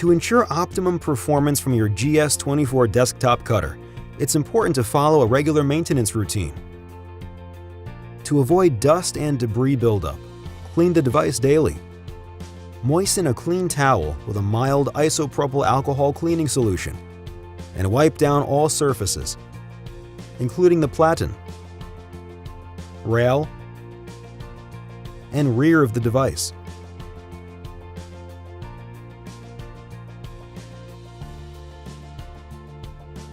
To ensure optimum performance from your GS24 desktop cutter, it's important to follow a regular maintenance routine. To avoid dust and debris buildup, clean the device daily. Moisten a clean towel with a mild isopropyl alcohol cleaning solution and wipe down all surfaces, including the platen, rail, and rear of the device.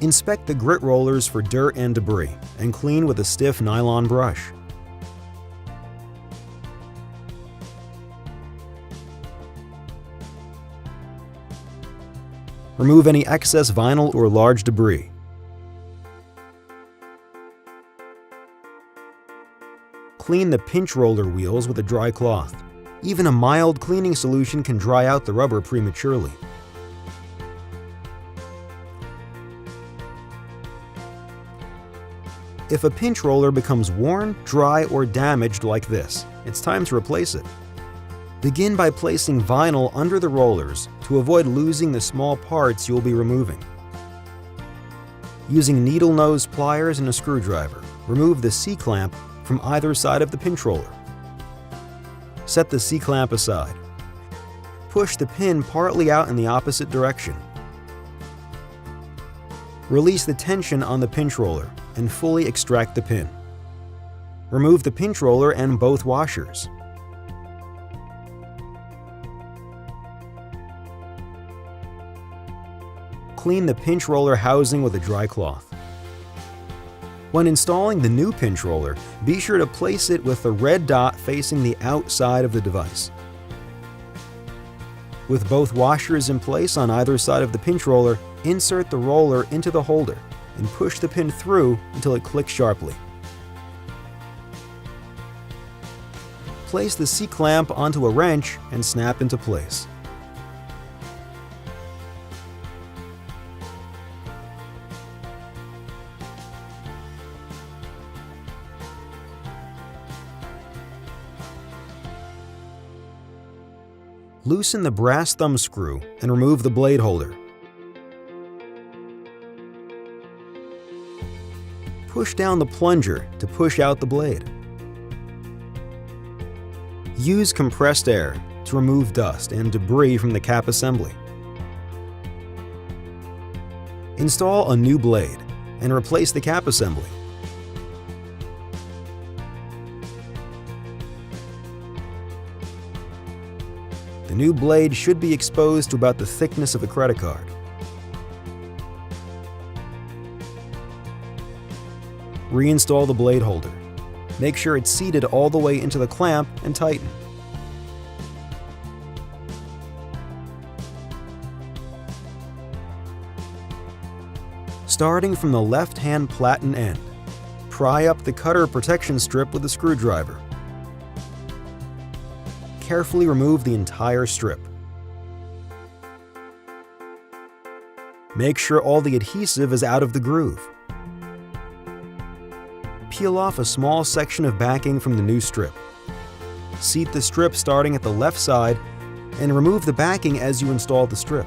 Inspect the grit rollers for dirt and debris and clean with a stiff nylon brush. Remove any excess vinyl or large debris. Clean the pinch roller wheels with a dry cloth. Even a mild cleaning solution can dry out the rubber prematurely. If a pinch roller becomes worn, dry, or damaged like this, it's time to replace it. Begin by placing vinyl under the rollers to avoid losing the small parts you'll be removing. Using needle nose pliers and a screwdriver, remove the C-clamp from either side of the pinch roller. Set the C-clamp aside. Push the pin partly out in the opposite direction. Release the tension on the pinch roller and fully extract the pin. Remove the pinch roller and both washers. Clean the pinch roller housing with a dry cloth. When installing the new pinch roller, be sure to place it with the red dot facing the outside of the device. With both washers in place on either side of the pinch roller, insert the roller into the holder and push the pin through until it clicks sharply. Place the C-clamp onto a wrench and snap into place. Loosen the brass thumb screw and remove the blade holder. Push down the plunger to push out the blade. Use compressed air to remove dust and debris from the cap assembly. Install a new blade and replace the cap assembly. The new blade should be exposed to about the thickness of a credit card. Reinstall the blade holder. Make sure it's seated all the way into the clamp and tighten. Starting from the left-hand platen end, pry up the cutter protection strip with a screwdriver. Carefully remove the entire strip. Make sure all the adhesive is out of the groove. Peel off a small section of backing from the new strip. Seat the strip starting at the left side and remove the backing as you install the strip.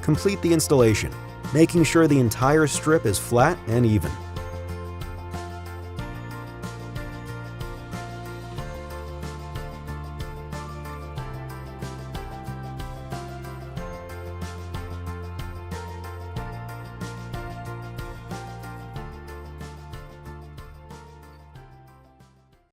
Complete the installation, making sure the entire strip is flat and even.